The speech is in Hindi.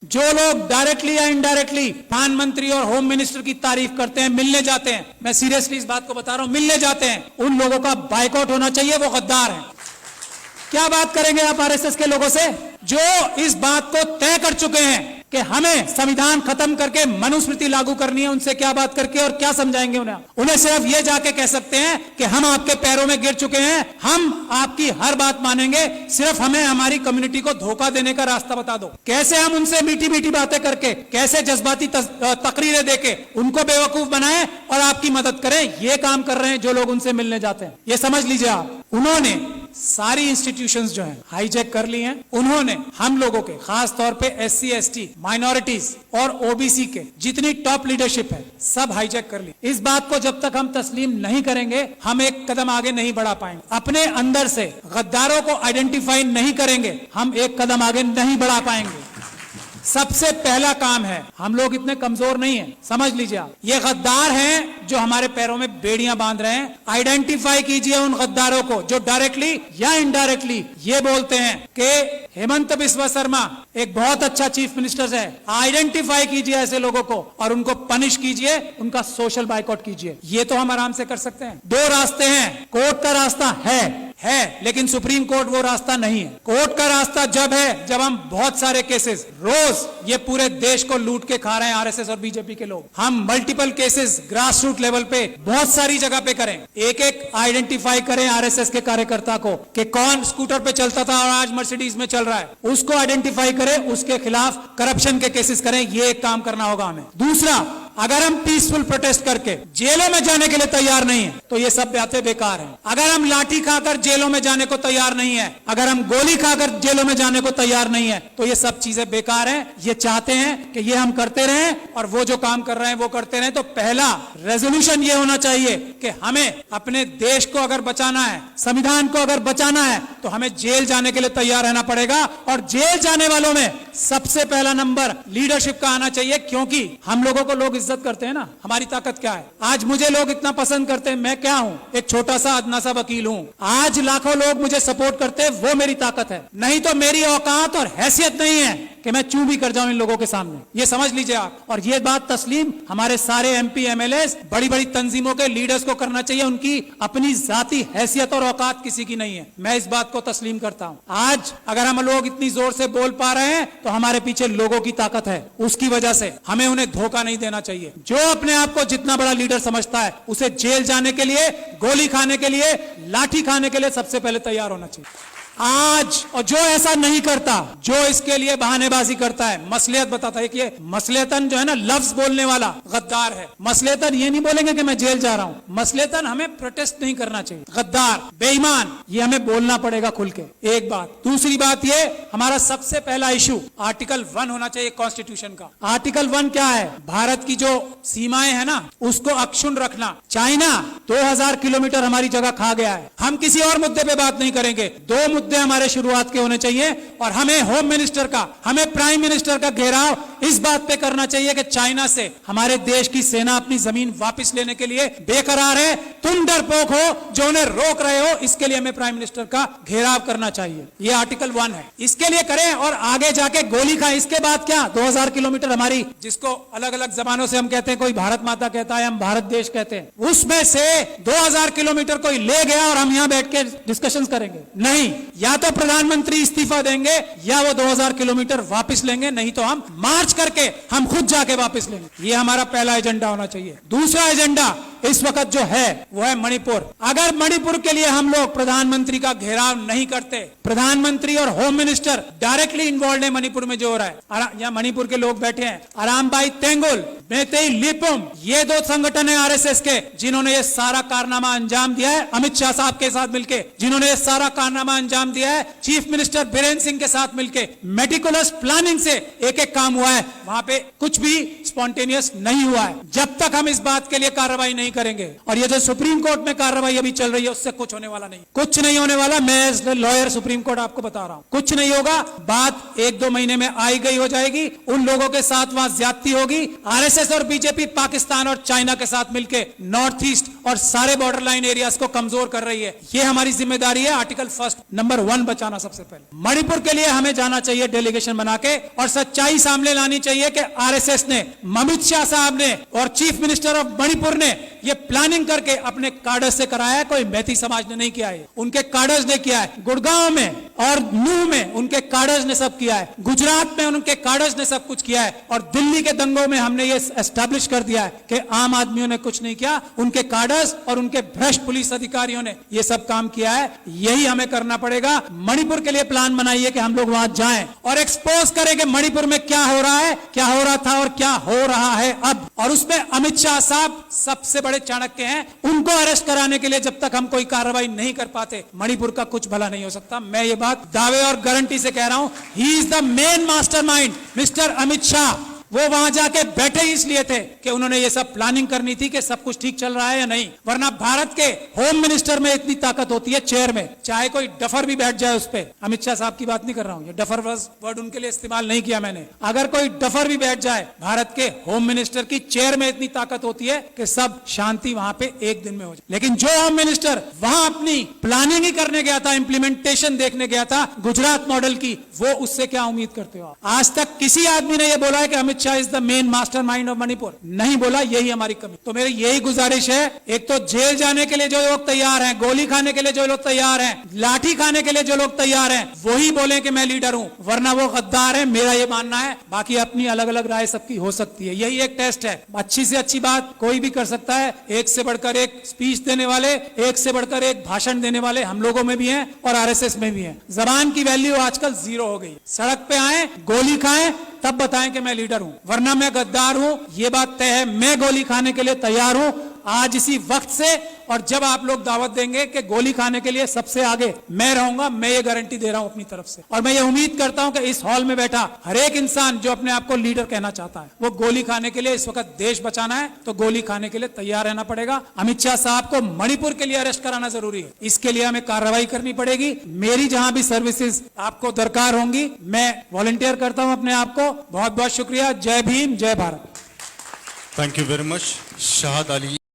जो लोग डायरेक्टली या इनडायरेक्टली प्रधानमंत्री और होम मिनिस्टर की तारीफ करते हैं, मिलने जाते हैं, मैं सीरियसली इस बात को बता रहा हूं, मिलने जाते हैं, उन लोगों का बायकॉट होना चाहिए, वो गद्दार हैं। क्या बात करेंगे आप आरएसएस के लोगों से जो इस बात को तय कर चुके हैं कि हमें संविधान खत्म करके मनुस्मृति लागू करनी है? उनसे क्या बात करके और क्या समझाएंगे उन्हें सिर्फ ये जाके कह सकते हैं कि हम आपके पैरों में गिर चुके हैं, हम आपकी हर बात मानेंगे, सिर्फ हमें हमारी कम्युनिटी को धोखा देने का रास्ता बता दो। कैसे हम उनसे मीठी मीठी बातें करके, कैसे जज्बाती तकरीरें देके उनको बेवकूफ बनाएं और आपकी मदद करें, ये काम कर रहे हैं जो लोग उनसे मिलने जाते हैं। ये समझ लीजिए आप, उन्होंने सारी इंस्टीट्यूशंस जो हैं हाईजैक कर ली हैं। उन्होंने हम लोगों के, खास तौर पे एससी एसटी, माइनॉरिटीज और ओबीसी के जितनी टॉप लीडरशिप है सब हाईजैक कर ली। इस बात को जब तक हम तस्लीम नहीं करेंगे हम एक कदम आगे नहीं बढ़ा पाएंगे। अपने अंदर से गद्दारों को आइडेंटिफाई नहीं करेंगे हम एक कदम आगे नहीं बढ़ा पाएंगे। सबसे पहला काम है, हम लोग इतने कमजोर नहीं हैं, समझ लीजिए आप, ये गद्दार हैं जो हमारे पैरों में बेड़ियां बांध रहे हैं। आइडेंटिफाई कीजिए उन गद्दारों को जो डायरेक्टली या इनडायरेक्टली ये बोलते हैं कि हेमंत बिस्वा शर्मा एक बहुत अच्छा चीफ मिनिस्टर है। आइडेंटिफाई कीजिए ऐसे लोगों को और उनको पनिश कीजिए, उनका सोशल बाइकआउट कीजिए। ये तो हम आराम से कर सकते हैं। दो रास्ते हैं, कोर्ट का रास्ता है, लेकिन सुप्रीम कोर्ट वो रास्ता नहीं है। कोर्ट का रास्ता जब है जब हम बहुत सारे केसेस, रोज ये पूरे देश को लूट के खा रहे हैं आरएसएस और बीजेपी के लोग, हम multiple cases grass root level पे बहुत सारी जगह पे करें, एक एक आइडेंटिफाई करें आरएसएस के कार्यकर्ता को कि कौन स्कूटर पे चलता था और आज मर्सिडीज में चल रहा है, उसको आइडेंटिफाई करें, उसके खिलाफ करप्शन के केसेस करें। ये एक काम करना होगा हमें। दूसरा, अगर हम पीसफुल प्रोटेस्ट करके जेलों में जाने के लिए तैयार नहीं है तो ये सब बातें बेकार हैं। अगर हम लाठी खाकर जेलों में जाने को तैयार नहीं है, अगर हम गोली खाकर जेलों में जाने को तैयार नहीं है तो ये सब चीजें बेकार हैं। ये चाहते हैं कि ये हम करते रहें और वो जो काम कर रहे हैं वो करते रहें। तो पहला रेजोल्यूशन ये होना चाहिए कि हमें अपने देश को अगर बचाना है, संविधान को अगर बचाना है तो हमें जेल जाने के लिए तैयार रहना पड़ेगा। और जेल जाने वालों में सबसे पहला नंबर लीडरशिप का आना चाहिए, क्योंकि हम लोगों को लोग इज्जत करते हैं ना, हमारी ताकत क्या है। आज मुझे लोग इतना पसंद करते हैं, मैं क्या हूं, एक छोटा सा अदना सा वकील हूं। आज लाखों लोग मुझे सपोर्ट करते हैं, वो मेरी ताकत है। नहीं तो मेरी औकात और हैसियत नहीं है कि मैं चूं भी कर जाऊं इन लोगों के सामने। ये समझ लीजिए आप। और ये बात तस्लीम हमारे सारे एमपी एमएलए, बड़ी बड़ी तंजीमों के लीडर्स को करना चाहिए। उनकी अपनी जाती हैसियत और औकात किसी की नहीं है, मैं इस बात को तस्लीम करता हूं। आज अगर हम लोग इतनी जोर से बोल पा रहे हैं तो हमारे पीछे लोगों की ताकत है, उसकी वजह से हमें उन्हें धोखा नहीं देना चाहिए। जो अपने आप को जितना बड़ा लीडर समझता है उसे जेल जाने के लिए, गोली खाने के लिए, लाठी खाने के लिए सबसे पहले तैयार होना चाहिए आज। और जो ऐसा नहीं करता, जो इसके लिए बहानेबाजी करता है, मसलियत बताता है कि ये मसलियतन जो है ना, लफ्ज बोलने वाला गद्दार है। मसलियतन ये नहीं बोलेंगे कि मैं जेल जा रहा हूं, मसलियतन हमें प्रोटेस्ट नहीं करना चाहिए। गद्दार, बेईमान, ये हमें बोलना पड़ेगा खुल के। एक बात। दूसरी बात, ये हमारा सबसे पहला इशू आर्टिकल 1 होना चाहिए कॉन्स्टिट्यूशन का। आर्टिकल 1 क्या है? भारत की जो सीमाएं है ना उसको अक्षुण्ण रखना। चाइना 2000 किलोमीटर हमारी जगह खा गया है। हम किसी और मुद्दे पे बात नहीं करेंगे, दो मुद्दे हमारे शुरुआत के होने चाहिए। और हमें होम मिनिस्टर का, हमें प्राइम मिनिस्टर का घेराव इस बात पे करना चाहिए कि चाइना से हमारे देश की सेना अपनी जमीन वापस लेने के लिए बेकरार है। तुम डरपोक हो जो उन्हें रोक रहे हो, इसके लिए हमें प्राइम मिनिस्टर का घेराव करना चाहिए। ये आर्टिकल 1 है, इसके लिए करें। और आगे जाके गोली खाएं। इसके बाद क्या, 2000 किलोमीटर हमारी, जिसको अलग अलग जबानों से हम कहते हैं, कोई भारत माता कहता है, हम भारत देश कहते हैं, उसमें से 2000 किलोमीटर कोई ले गया और हम यहां बैठ के डिस्कशन करेंगे? नहीं। या तो प्रधानमंत्री इस्तीफा देंगे या वो 2000 किलोमीटर वापस लेंगे, नहीं तो हम मार्च करके हम खुद जाके वापस लेंगे। ये हमारा पहला एजेंडा होना चाहिए। दूसरा एजेंडा इस वक्त जो है वो है मणिपुर। अगर मणिपुर के लिए हम लोग प्रधानमंत्री का घेराव नहीं करते, प्रधानमंत्री और होम मिनिस्टर डायरेक्टली इन्वॉल्व है मणिपुर में जो हो रहा है, यहाँ मणिपुर के लोग बैठे हैं, अरामबाई तेंगुल, मेतेई लिपुम, ये दो संगठन है आरएसएस के जिन्होंने ये सारा कारनामा अंजाम दिया है, अमित शाह साहब के साथ मिलकर जिन्होंने ये सारा कारनामा अंजाम दिया है, चीफ मिनिस्टर बीरेन सिंह के साथ मिलकर मेटिकुलस प्लानिंग से एक एक काम हुआ है। वहां पे कुछ भी स्पॉन्टेनियस नहीं हुआ है। जब तक हम इस बात के लिए कार्रवाई नहीं करेंगे, और ये जो सुप्रीम कोर्ट में कार्रवाई अभी चल रही है उससे कुछ होने वाला नहीं, कुछ नहीं होने वाला। मैं लॉयर सुप्रीम कोर्ट आपको बता रहा हूं, कुछ नहीं होगा। बात 1-2 महीने में आई गई हो जाएगी। उन लोगों के साथ वहां ज्यादती होगी। आरएसएस और बीजेपी पाकिस्तान और चाइना के साथ मिलकर नॉर्थ ईस्ट और सारे बॉर्डर लाइन एरियाज को कमजोर कर रही है। ये हमारी जिम्मेदारी है। आर्टिकल 1 नंबर 1 बचाना सबसे पहले। मणिपुर के लिए हमें जाना चाहिए डेलीगेशन बना के और सच्चाई सामने लानी चाहिए कि आरएसएस ने, अमित शाह साहब ने और चीफ मिनिस्टर ऑफ मणिपुर ने ये प्लानिंग करके अपने कार्डर्स से कराया है। कोई मैती समाज ने नहीं किया है, उनके कार्डर्स ने किया है। गुड़गांव में और नूह में उनके कार्डर्स ने सब किया है। गुजरात में उनके कार्डर्स ने सब कुछ किया है। और दिल्ली के दंगों में हमने ये एस्टैब्लिश कर दिया है कि आम आदमियों ने कुछ नहीं किया, उनके कार्डर्स और उनके भ्रष्ट पुलिस अधिकारियों ने ये सब काम किया है। यही हमें करना पड़ेगा। मणिपुर के लिए प्लान बनाइए कि हम लोग वहां जाएं और एक्सपोज करें कि मणिपुर में क्या हो रहा है, क्या हो रहा था और क्या हो रहा है अब। और उसमें अमित शाह साहब सबसे बड़े चाणक्य हैं। उनको अरेस्ट कराने के लिए जब तक हम कोई कार्रवाई नहीं कर पाते, मणिपुर का कुछ भला नहीं हो सकता। मैं ये बात दावे और गारंटी से कह रहा हूं। He is the main mastermind, mister Amit Shah. वो वहां जाके बैठे ही इसलिए थे कि उन्होंने ये सब प्लानिंग करनी थी कि सब कुछ ठीक चल रहा है या नहीं। वरना भारत के होम मिनिस्टर में इतनी ताकत होती है चेयर में, चाहे कोई डफर भी बैठ जाए उस पे। अमित शाह साहब की बात नहीं कर रहा हूं, ये डफर वर्ड उनके लिए इस्तेमाल नहीं किया मैंने। अगर कोई डफर भी बैठ जाए, भारत के होम मिनिस्टर की चेयर में इतनी ताकत होती है कि सब शांति वहां पे एक दिन में हो जाए। लेकिन जो होम मिनिस्टर वहां अपनी प्लानिंग ही करने गया था, इंप्लीमेंटेशन देखने गया था गुजरात मॉडल की, वो उससे क्या उम्मीद करते हो? आज तक किसी आदमी ने यह बोला है कि Amit Shah is the main mastermind of Manipur? नहीं बोला। यही हमारी कमी। तो मेरी यही गुजारिश है, एक तो जेल जाने के लिए जो लोग तैयार हैं, गोली खाने के लिए जो लोग तैयार हैं, लाठी खाने के लिए जो लोग तैयार हैं, वही बोले कि मैं लीडर हूं, वरना वो गद्दार है। मेरा ये मानना है। बाकी अपनी अलग अलग राय सबकी हो सकती है। यही एक टेस्ट है। अच्छी से अच्छी बात कोई भी कर सकता है। एक से बढ़कर एक स्पीच देने वाले, एक से बढ़कर एक भाषण देने वाले हम लोगों में भी हैं और आरएसएस में भी हैं। जबान की वैल्यू आजकल 0 हो गई। सड़क पे आए, गोली खाएं, तब बताएं कि मैं लीडर हूं, वरना मैं गद्दार हूं। ये बात तय है। मैं गोली खाने के लिए तैयार हूं आज इसी वक्त से। और जब आप लोग दावत देंगे कि गोली खाने के लिए सबसे आगे मैं रहूंगा, मैं ये गारंटी दे रहा हूं अपनी तरफ से। और मैं ये उम्मीद करता हूं कि इस हॉल में बैठा हर एक इंसान जो अपने आप को लीडर कहना चाहता है, वो गोली खाने के लिए, इस वक्त देश बचाना है तो गोली खाने के लिए तैयार रहना पड़ेगा। अमित शाह साहब को मणिपुर के लिए अरेस्ट कराना जरूरी है। इसके लिए हमें कार्रवाई करनी पड़ेगी। मेरी जहां भी सर्विसेज आपको दरकार होंगी, मैं वॉलंटियर करता हूं अपने आप को। बहुत बहुत शुक्रिया। जय भीम, जय Bharat. Thank you very much, Shahad Ali.